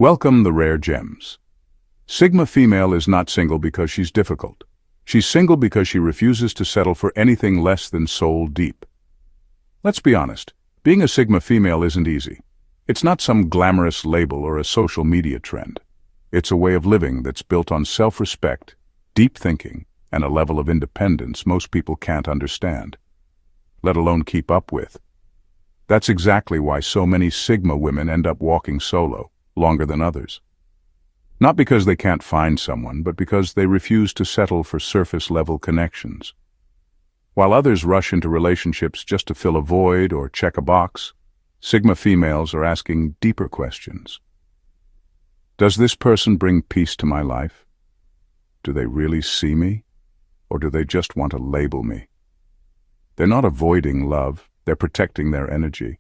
Welcome the rare gems. Sigma female is not single because she's difficult. She's single because she refuses to settle for anything less than soul deep. Let's be honest, being a Sigma female isn't easy. It's not some glamorous label or a social media trend. It's a way of living that's built on self-respect, deep thinking, and a level of independence most people can't understand, let alone keep up with. That's exactly why so many Sigma women end up walking solo, longer than others. Not because they can't find someone, but because they refuse to settle for surface-level connections. While others rush into relationships just to fill a void or check a box, Sigma females are asking deeper questions. Does this person bring peace to my life? Do they really see me? Or do they just want to label me? They're not avoiding love, they're protecting their energy.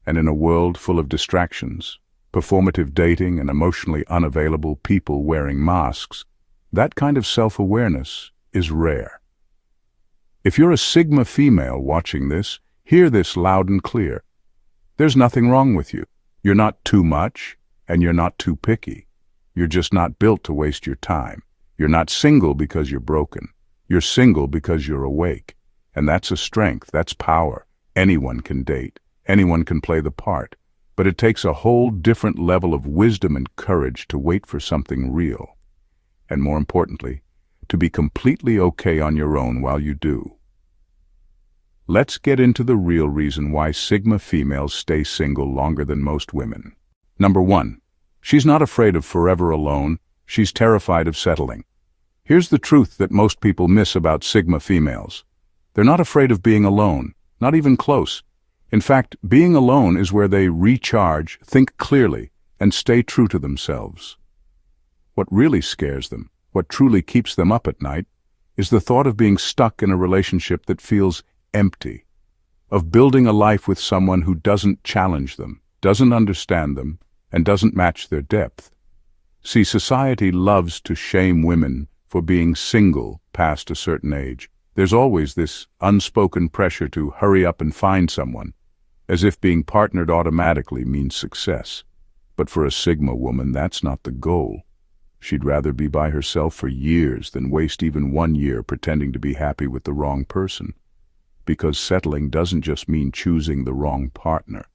And in a world full of distractions, performative dating and emotionally unavailable people wearing masks, that kind of self-awareness is rare. If you're a Sigma female watching this, hear this loud and clear. There's nothing wrong with you. You're not too much, and you're not too picky. You're just not built to waste your time. You're not single because you're broken. You're single because you're awake. And that's a strength, that's power. Anyone can date. Anyone can play the part. But it takes a whole different level of wisdom and courage to wait for something real. And more importantly, to be completely okay on your own while you do. Let's get into the real reason why Sigma females stay single longer than most women. Number 1. She's not afraid of forever alone, she's terrified of settling. Here's the truth that most people miss about Sigma females. They're not afraid of being alone, not even close. In fact, being alone is where they recharge, think clearly, and stay true to themselves. What really scares them, what truly keeps them up at night, is the thought of being stuck in a relationship that feels empty, of building a life with someone who doesn't challenge them, doesn't understand them, and doesn't match their depth. See, society loves to shame women for being single past a certain age. There's always this unspoken pressure to hurry up and find someone, as if being partnered automatically means success. But for a Sigma woman, that's not the goal. She'd rather be by herself for years than waste even 1 year pretending to be happy with the wrong person. Because settling doesn't just mean choosing the wrong partner.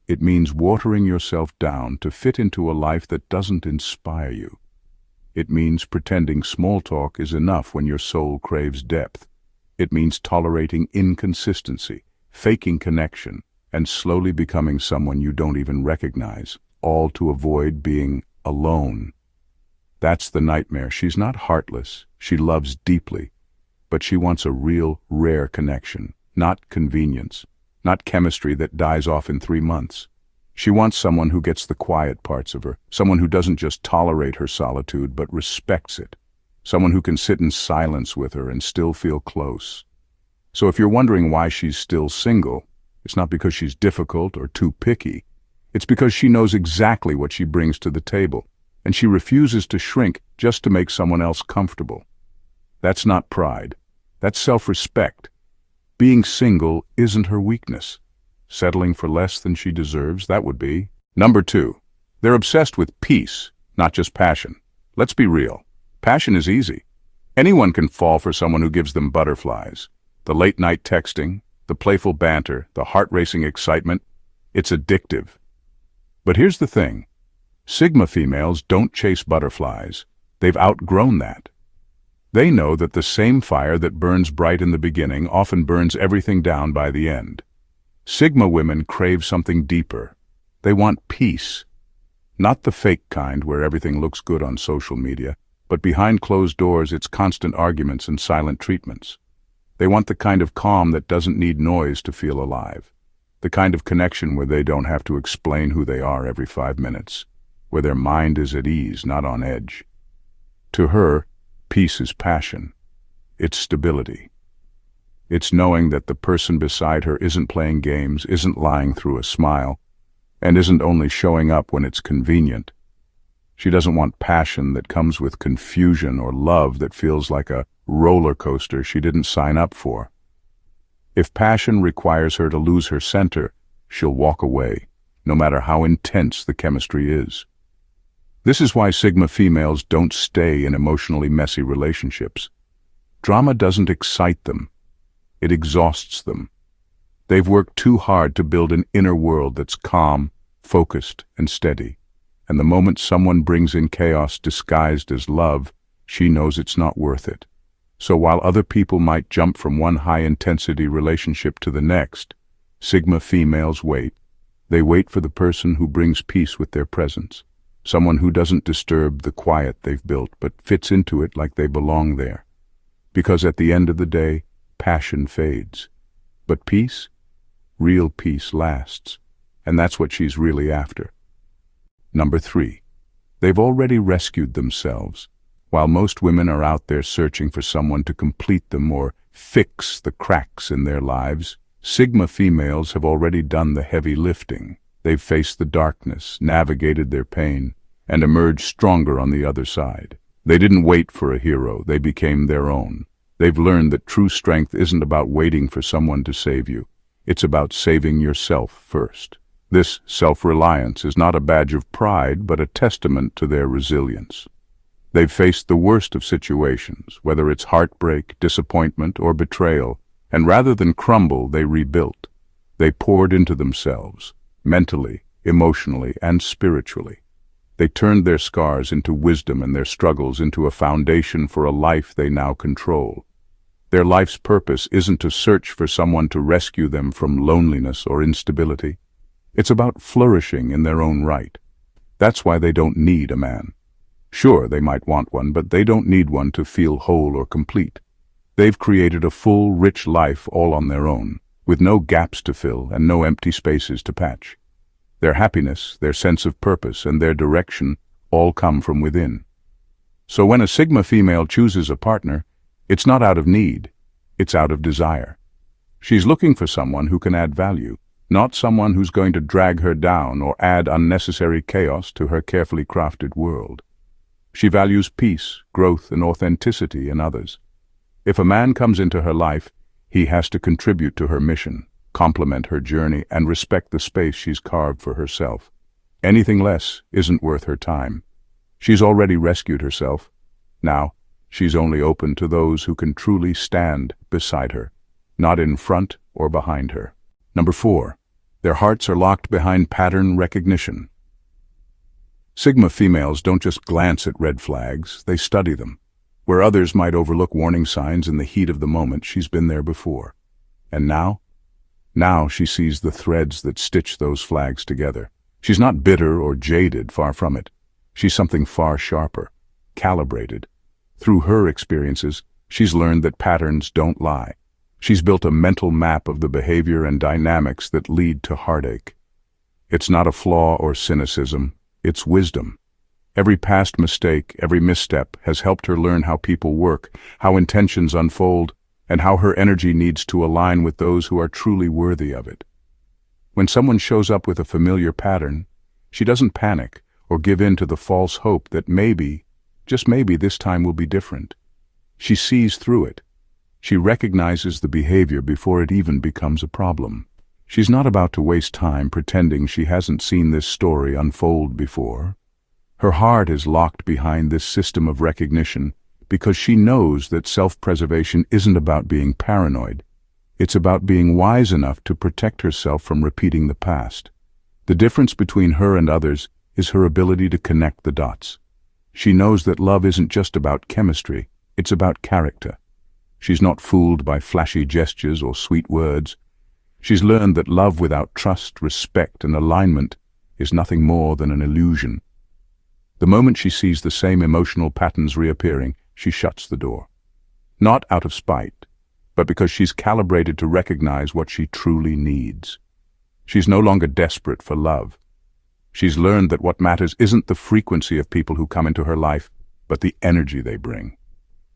It means watering yourself down to fit into a life that doesn't inspire you. It means pretending small talk is enough when your soul craves depth. It means tolerating inconsistency, faking connection, and slowly becoming someone you don't even recognize, all to avoid being alone. That's the nightmare. She's not heartless. She loves deeply. But she wants a real, rare connection, not convenience, not chemistry that dies off in 3 months. She wants someone who gets the quiet parts of her, someone who doesn't just tolerate her solitude but respects it, someone who can sit in silence with her and still feel close. So if you're wondering why she's still single, it's not because she's difficult or too picky. It's because she knows exactly what she brings to the table, and she refuses to shrink just to make someone else comfortable. That's not pride. That's self-respect. Being single isn't her weakness. Settling for less than she deserves, that would be. Number 2. They're obsessed with peace, not just passion. Let's be real. Passion is easy. Anyone can fall for someone who gives them butterflies. The late-night texting, the playful banter, the heart-racing excitement, it's addictive. But here's the thing. Sigma females don't chase butterflies. They've outgrown that. They know that the same fire that burns bright in the beginning often burns everything down by the end. Sigma women crave something deeper. They want peace. Not the fake kind where everything looks good on social media, but behind closed doors it's constant arguments and silent treatments. They want the kind of calm that doesn't need noise to feel alive. The kind of connection where they don't have to explain who they are every 5 minutes, where their mind is at ease, not on edge. To her, peace is passion. It's stability. It's knowing that the person beside her isn't playing games, isn't lying through a smile, and isn't only showing up when it's convenient. She doesn't want passion that comes with confusion or love that feels like a roller coaster she didn't sign up for. If passion requires her to lose her center, she'll walk away, no matter how intense the chemistry is. This is why Sigma females don't stay in emotionally messy relationships. Drama doesn't excite them. It exhausts them. They've worked too hard to build an inner world that's calm, focused, and steady. And the moment someone brings in chaos disguised as love, she knows it's not worth it. So while other people might jump from one high-intensity relationship to the next, Sigma females wait. They wait for the person who brings peace with their presence, someone who doesn't disturb the quiet they've built but fits into it like they belong there. Because at the end of the day, passion fades. But peace? Real peace lasts. And that's what she's really after. Number 3. They've already rescued themselves. While most women are out there searching for someone to complete them or fix the cracks in their lives, Sigma females have already done the heavy lifting. They've faced the darkness, navigated their pain, and emerged stronger on the other side. They didn't wait for a hero, they became their own. They've learned that true strength isn't about waiting for someone to save you. It's about saving yourself first. This self-reliance is not a badge of pride, but a testament to their resilience. They've faced the worst of situations, whether it's heartbreak, disappointment, or betrayal, and rather than crumble, they rebuilt. They poured into themselves, mentally, emotionally, and spiritually. They turned their scars into wisdom and their struggles into a foundation for a life they now control. Their life's purpose isn't to search for someone to rescue them from loneliness or instability. It's about flourishing in their own right. That's why they don't need a man. Sure, they might want one, but they don't need one to feel whole or complete. They've created a full, rich life all on their own, with no gaps to fill and no empty spaces to patch. Their happiness, their sense of purpose, and their direction all come from within. So when a Sigma female chooses a partner, it's not out of need, it's out of desire. She's looking for someone who can add value, not someone who's going to drag her down or add unnecessary chaos to her carefully crafted world. She values peace, growth, and authenticity in others. If a man comes into her life, he has to contribute to her mission, complement her journey, and respect the space she's carved for herself. Anything less isn't worth her time. She's already rescued herself. Now, she's only open to those who can truly stand beside her, not in front or behind her. Number 4. Their hearts are locked behind pattern recognition. Sigma females don't just glance at red flags, they study them. Where others might overlook warning signs in the heat of the moment, she's been there before. And now? Now she sees the threads that stitch those flags together. She's not bitter or jaded, far from it. She's something far sharper, calibrated. Through her experiences, she's learned that patterns don't lie. She's built a mental map of the behavior and dynamics that lead to heartache. It's not a flaw or cynicism, it's wisdom. Every past mistake, every misstep has helped her learn how people work, how intentions unfold, and how her energy needs to align with those who are truly worthy of it. When someone shows up with a familiar pattern, she doesn't panic or give in to the false hope that maybe, just maybe, this time will be different. She sees through it. She recognizes the behavior before it even becomes a problem. She's not about to waste time pretending she hasn't seen this story unfold before. Her heart is locked behind this system of recognition because she knows that self-preservation isn't about being paranoid. It's about being wise enough to protect herself from repeating the past. The difference between her and others is her ability to connect the dots. She knows that love isn't just about chemistry, it's about character. She's not fooled by flashy gestures or sweet words. She's learned that love without trust, respect, and alignment is nothing more than an illusion. The moment she sees the same emotional patterns reappearing, she shuts the door. Not out of spite, but because she's calibrated to recognize what she truly needs. She's no longer desperate for love. She's learned that what matters isn't the frequency of people who come into her life, but the energy they bring.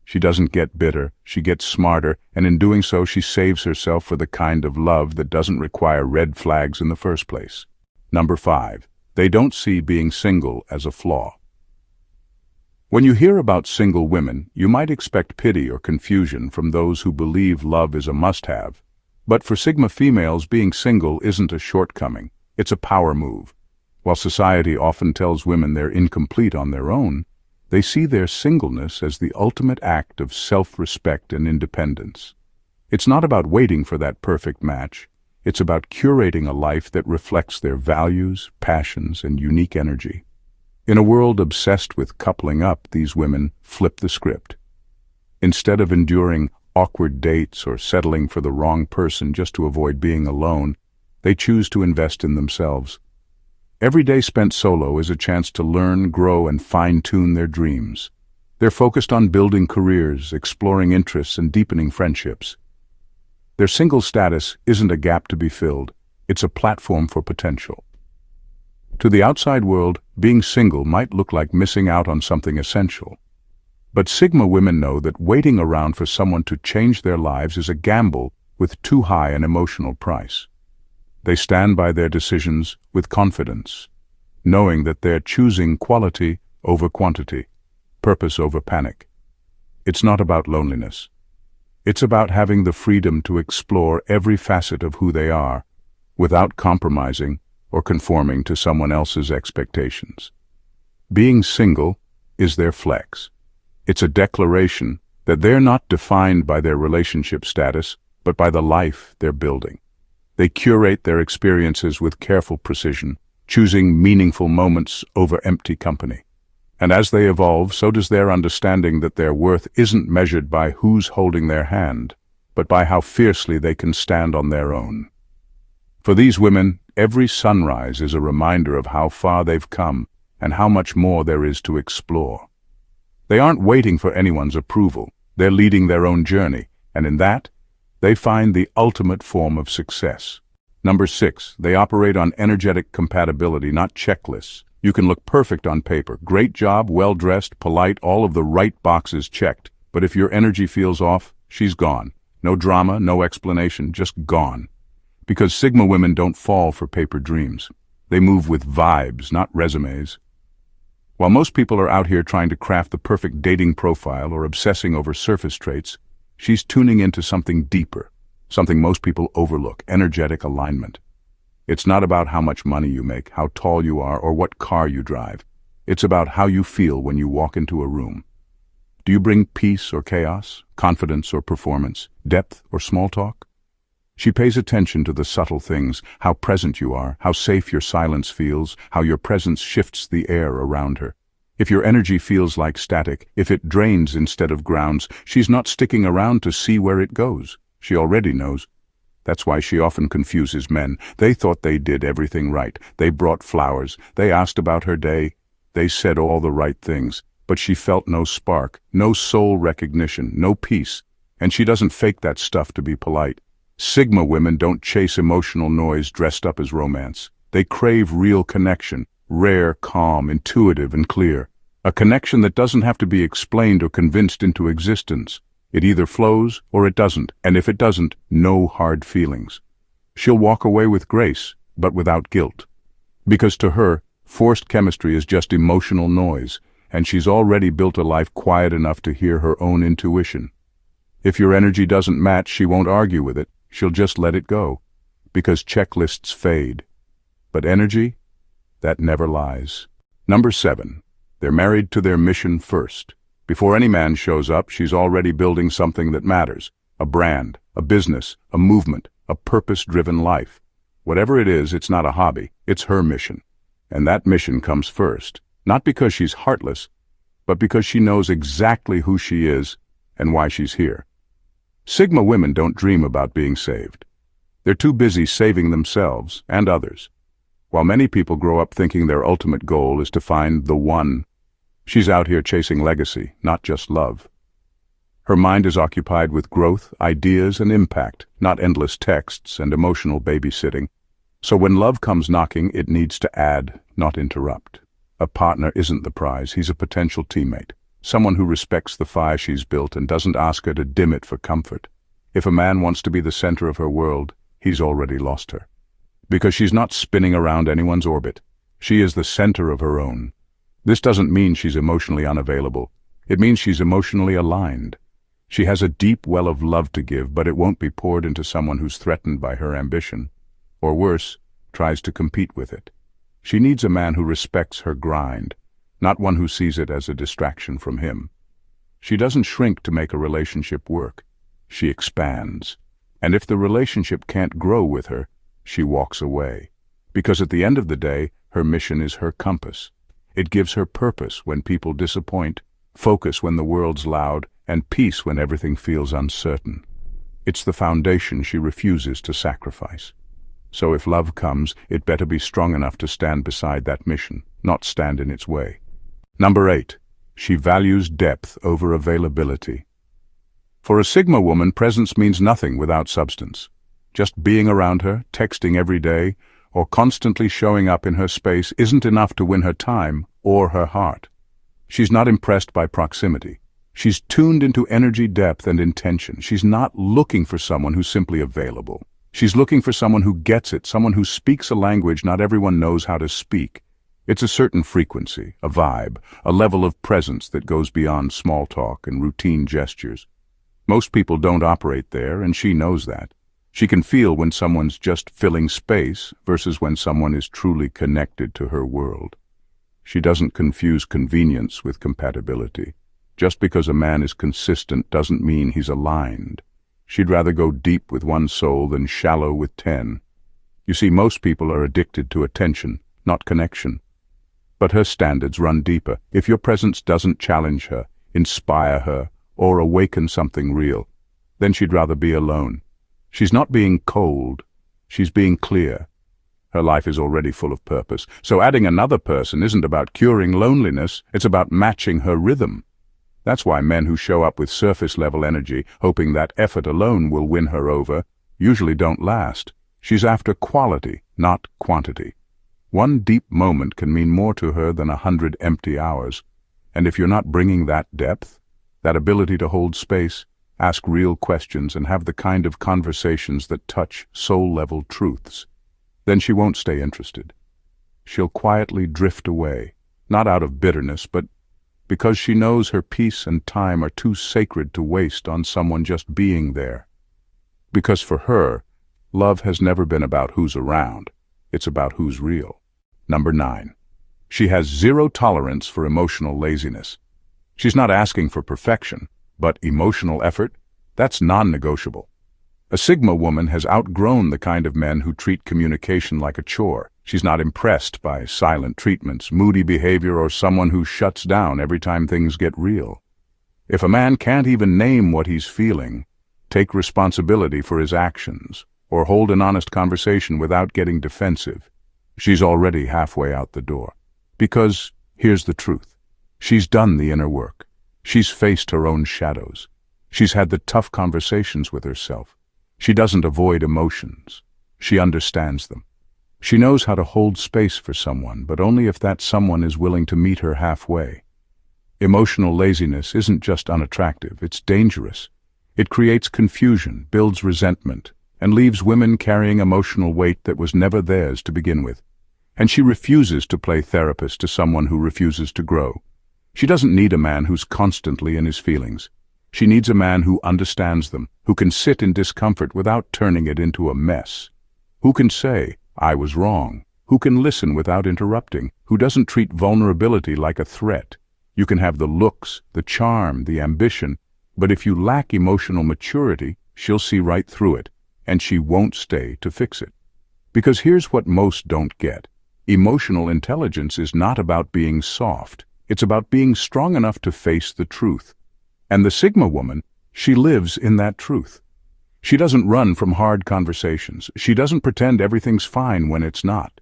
She doesn't get bitter, she gets smarter, and in doing so she saves herself for the kind of love that doesn't require red flags in the first place. Number 5. They don't see being single as a flaw. When you hear about single women, you might expect pity or confusion from those who believe love is a must-have. But for Sigma females, being single isn't a shortcoming, it's a power move. While society often tells women they're incomplete on their own, they see their singleness as the ultimate act of self-respect and independence. It's not about waiting for that perfect match. It's about curating a life that reflects their values, passions, and unique energy. In a world obsessed with coupling up, these women flip the script. Instead of enduring awkward dates or settling for the wrong person just to avoid being alone, they choose to invest in themselves. Every day spent solo is a chance to learn, grow, and fine-tune their dreams. They're focused on building careers, exploring interests, and deepening friendships. Their single status isn't a gap to be filled, it's a platform for potential. To the outside world, being single might look like missing out on something essential. But Sigma women know that waiting around for someone to change their lives is a gamble with too high an emotional price. They stand by their decisions with confidence, knowing that they're choosing quality over quantity, purpose over panic. It's not about loneliness. It's about having the freedom to explore every facet of who they are, without compromising or conforming to someone else's expectations. Being single is their flex. It's a declaration that they're not defined by their relationship status, but by the life they're building. They curate their experiences with careful precision, choosing meaningful moments over empty company. And as they evolve, so does their understanding that their worth isn't measured by who's holding their hand, but by how fiercely they can stand on their own. For these women, every sunrise is a reminder of how far they've come and how much more there is to explore. They aren't waiting for anyone's approval. They're leading their own journey, and in that, they find the ultimate form of success. Number 6, they operate on energetic compatibility, not checklists. You can look perfect on paper, great job, well-dressed, polite, all of the right boxes checked. But if your energy feels off, she's gone. No drama, no explanation, just gone. Because Sigma women don't fall for paper dreams. They move with vibes, not resumes. While most people are out here trying to craft the perfect dating profile or obsessing over surface traits, she's tuning into something deeper, something most people overlook: energetic alignment. It's not about how much money you make, how tall you are, or what car you drive. It's about how you feel when you walk into a room. Do you bring peace or chaos, confidence or performance, depth or small talk? She pays attention to the subtle things: how present you are, how safe your silence feels, how your presence shifts the air around her. If your energy feels like static, if it drains instead of grounds, she's not sticking around to see where it goes. She already knows. That's why she often confuses men. They thought they did everything right. They brought flowers. They asked about her day. They said all the right things. But she felt no spark, no soul recognition, no peace. And she doesn't fake that stuff to be polite. Sigma women don't chase emotional noise dressed up as romance. They crave real connection, rare, calm, intuitive, and clear. A connection that doesn't have to be explained or convinced into existence. It either flows or it doesn't, and if it doesn't, no hard feelings. She'll walk away with grace, but without guilt. Because to her, forced chemistry is just emotional noise, and she's already built a life quiet enough to hear her own intuition. If your energy doesn't match, she won't argue with it. She'll just let it go, because checklists fade. But energy, that never lies. Number 7, they're married to their mission first. Before any man shows up, she's already building something that matters: a brand, a business, a movement, a purpose-driven life. Whatever it is, it's not a hobby, it's her mission. And that mission comes first, not because she's heartless, but because she knows exactly who she is and why she's here. Sigma women don't dream about being saved. They're too busy saving themselves and others. While many people grow up thinking their ultimate goal is to find the one, she's out here chasing legacy, not just love. Her mind is occupied with growth, ideas, and impact, not endless texts and emotional babysitting. So when love comes knocking, it needs to add, not interrupt. A partner isn't the prize, he's a potential teammate. Someone who respects the fire she's built and doesn't ask her to dim it for comfort. If a man wants to be the center of her world, he's already lost her. Because she's not spinning around anyone's orbit. She is the center of her own. This doesn't mean she's emotionally unavailable. It means she's emotionally aligned. She has a deep well of love to give, but it won't be poured into someone who's threatened by her ambition, or worse, tries to compete with it. She needs a man who respects her grind, not one who sees it as a distraction from him. She doesn't shrink to make a relationship work. She expands. And if the relationship can't grow with her, she walks away. Because at the end of the day, her mission is her compass. It gives her purpose when people disappoint, focus when the world's loud, and peace when everything feels uncertain. It's the foundation she refuses to sacrifice. So if love comes, it better be strong enough to stand beside that mission, not stand in its way. Number 8. She values depth over availability. For a Sigma woman, presence means nothing without substance. Just being around her, texting every day, or constantly showing up in her space isn't enough to win her time or her heart. She's not impressed by proximity. She's tuned into energy, depth, and intention. She's not looking for someone who's simply available. She's looking for someone who gets it, someone who speaks a language not everyone knows how to speak. It's a certain frequency, a vibe, a level of presence that goes beyond small talk and routine gestures. Most people don't operate there, and she knows that. She can feel when someone's just filling space versus when someone is truly connected to her world. She doesn't confuse convenience with compatibility. Just because a man is consistent doesn't mean he's aligned. She'd rather go deep with one soul than shallow with 10. You see, most people are addicted to attention, not connection. But her standards run deeper. If your presence doesn't challenge her, inspire her, or awaken something real, then she'd rather be alone. She's not being cold, she's being clear. Her life is already full of purpose, so adding another person isn't about curing loneliness, it's about matching her rhythm. That's why men who show up with surface-level energy, hoping that effort alone will win her over, usually don't last. She's after quality, not quantity. One deep moment can mean more to her than 100 empty hours. And if you're not bringing that depth, that ability to hold space, ask real questions, and have the kind of conversations that touch soul-level truths, then she won't stay interested. She'll quietly drift away, not out of bitterness, but because she knows her peace and time are too sacred to waste on someone just being there. Because for her, love has never been about who's around, it's about who's real. Number 9. She has zero tolerance for emotional laziness. She's not asking for perfection, but emotional effort, that's non-negotiable. A Sigma woman has outgrown the kind of men who treat communication like a chore. She's not impressed by silent treatments, moody behavior, or someone who shuts down every time things get real. If a man can't even name what he's feeling, take responsibility for his actions, or hold an honest conversation without getting defensive, she's already halfway out the door. Because, here's the truth, she's done the inner work. She's faced her own shadows. She's had the tough conversations with herself. She doesn't avoid emotions. She understands them. She knows how to hold space for someone, but only if that someone is willing to meet her halfway. Emotional laziness isn't just unattractive, it's dangerous. It creates confusion, builds resentment, and leaves women carrying emotional weight that was never theirs to begin with. And she refuses to play therapist to someone who refuses to grow. She doesn't need a man who's constantly in his feelings. She needs a man who understands them, who can sit in discomfort without turning it into a mess. Who can say, I was wrong. Who can listen without interrupting. Who doesn't treat vulnerability like a threat. You can have the looks, the charm, the ambition, but if you lack emotional maturity, she'll see right through it, and she won't stay to fix it. Because here's what most don't get. Emotional intelligence is not about being soft. It's about being strong enough to face the truth. And the Sigma woman, she lives in that truth. She doesn't run from hard conversations. She doesn't pretend everything's fine when it's not.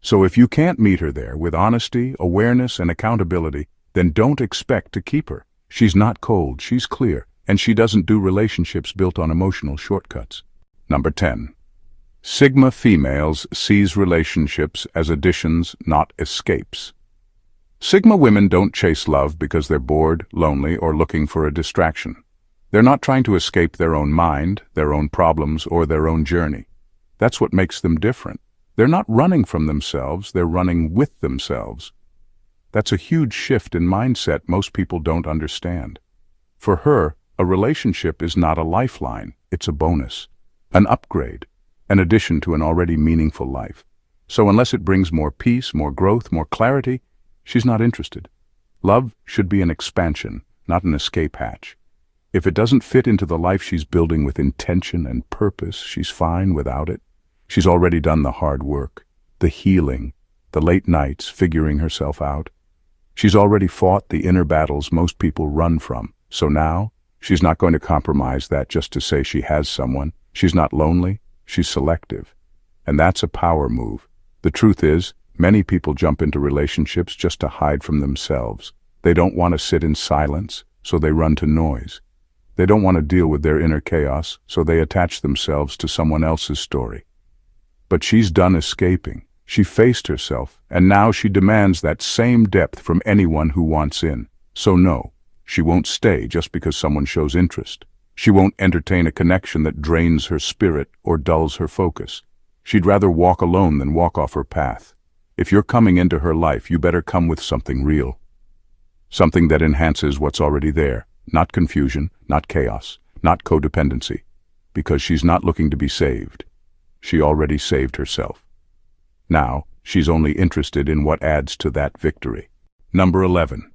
So if you can't meet her there with honesty, awareness, and accountability, then don't expect to keep her. She's not cold, she's clear, and she doesn't do relationships built on emotional shortcuts. Number 10. Sigma females sees relationships as additions, not escapes. Sigma women don't chase love because they're bored, lonely, or looking for a distraction. They're not trying to escape their own mind, their own problems, or their own journey. That's what makes them different. They're not running from themselves, they're running with themselves. That's a huge shift in mindset most people don't understand. For her, a relationship is not a lifeline, it's a bonus, an upgrade, an addition to an already meaningful life. So unless it brings more peace, more growth, more clarity, she's not interested. Love should be an expansion, not an escape hatch. If it doesn't fit into the life she's building with intention and purpose, she's fine without it. She's already done the hard work, the healing, the late nights figuring herself out. She's already fought the inner battles most people run from. So now, she's not going to compromise that just to say she has someone. She's not lonely, she's selective. And that's a power move. The truth is, many people jump into relationships just to hide from themselves. They don't want to sit in silence, so they run to noise. They don't want to deal with their inner chaos, so they attach themselves to someone else's story. But she's done escaping. She faced herself, and now she demands that same depth from anyone who wants in. So no, she won't stay just because someone shows interest. She won't entertain a connection that drains her spirit or dulls her focus. She'd rather walk alone than walk off her path. If you're coming into her life, you better come with something real. Something that enhances what's already there. Not confusion, not chaos, not codependency. Because she's not looking to be saved. She already saved herself. Now, she's only interested in what adds to that victory. Number 11.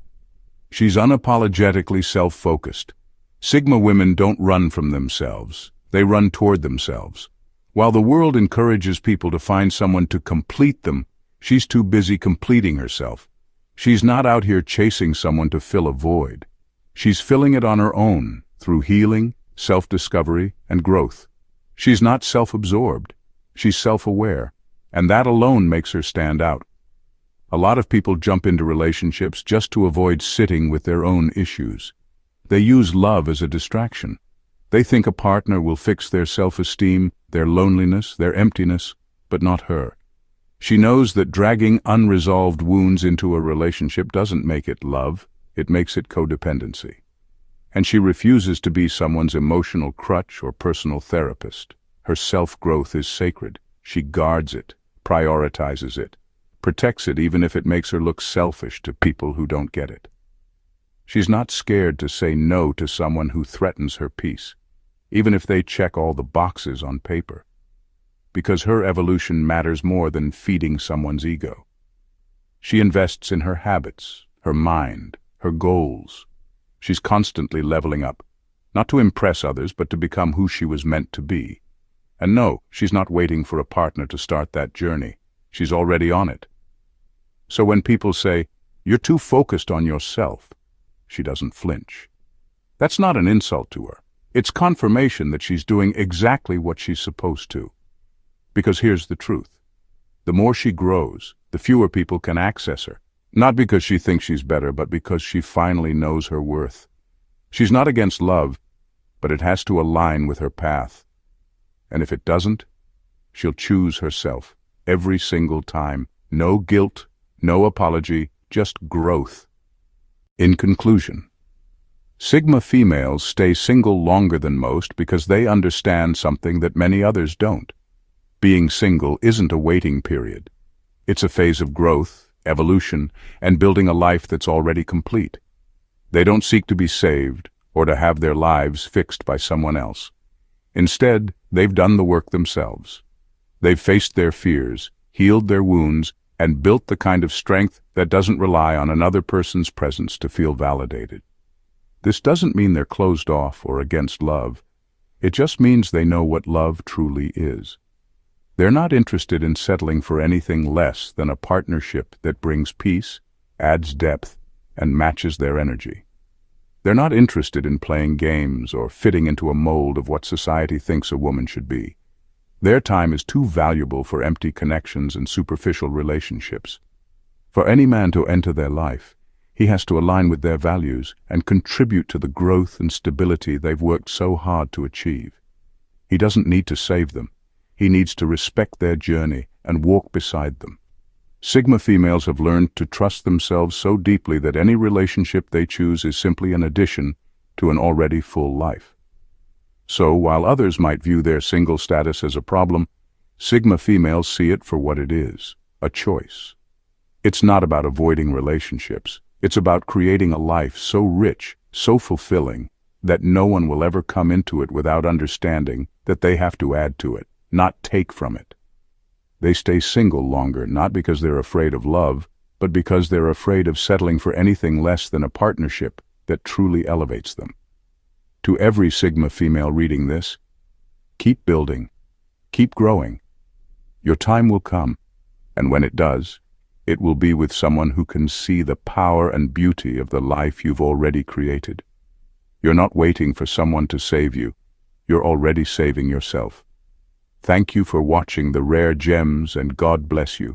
She's unapologetically self-focused. Sigma women don't run from themselves. They run toward themselves. While the world encourages people to find someone to complete them, she's too busy completing herself. She's not out here chasing someone to fill a void. She's filling it on her own, through healing, self-discovery, and growth. She's not self-absorbed. She's self-aware, and that alone makes her stand out. A lot of people jump into relationships just to avoid sitting with their own issues. They use love as a distraction. They think a partner will fix their self-esteem, their loneliness, their emptiness, but not her. She knows that dragging unresolved wounds into a relationship doesn't make it love, it makes it codependency. And she refuses to be someone's emotional crutch or personal therapist. Her self-growth is sacred. She guards it, prioritizes it, protects it even if it makes her look selfish to people who don't get it. She's not scared to say no to someone who threatens her peace, even if they check all the boxes on paper. Because her evolution matters more than feeding someone's ego. She invests in her habits, her mind, her goals. She's constantly leveling up, not to impress others, but to become who she was meant to be. And no, she's not waiting for a partner to start that journey. She's already on it. So when people say, "You're too focused on yourself," she doesn't flinch. That's not an insult to her. It's confirmation that she's doing exactly what she's supposed to. Because here's the truth. The more she grows, the fewer people can access her. Not because she thinks she's better, but because she finally knows her worth. She's not against love, but it has to align with her path. And if it doesn't, she'll choose herself every single time. No guilt, no apology, just growth. In conclusion, Sigma females stay single longer than most because they understand something that many others don't. Being single isn't a waiting period. It's a phase of growth, evolution, and building a life that's already complete. They don't seek to be saved or to have their lives fixed by someone else. Instead, they've done the work themselves. They've faced their fears, healed their wounds, and built the kind of strength that doesn't rely on another person's presence to feel validated. This doesn't mean they're closed off or against love. It just means they know what love truly is. They're not interested in settling for anything less than a partnership that brings peace, adds depth, and matches their energy. They're not interested in playing games or fitting into a mold of what society thinks a woman should be. Their time is too valuable for empty connections and superficial relationships. For any man to enter their life, he has to align with their values and contribute to the growth and stability they've worked so hard to achieve. He doesn't need to save them. He needs to respect their journey and walk beside them. Sigma females have learned to trust themselves so deeply that any relationship they choose is simply an addition to an already full life. So, while others might view their single status as a problem, Sigma females see it for what it is, a choice. It's not about avoiding relationships. It's about creating a life so rich, so fulfilling, that no one will ever come into it without understanding that they have to add to it, not take from it. They stay single longer, not because they're afraid of love, but because they're afraid of settling for anything less than a partnership that truly elevates them. To every Sigma female reading this, keep building, keep growing. Your time will come, and when it does, it will be with someone who can see the power and beauty of the life you've already created. You're not waiting for someone to save you. You're already saving yourself. Thank you for watching The Rare Gems, and God bless you.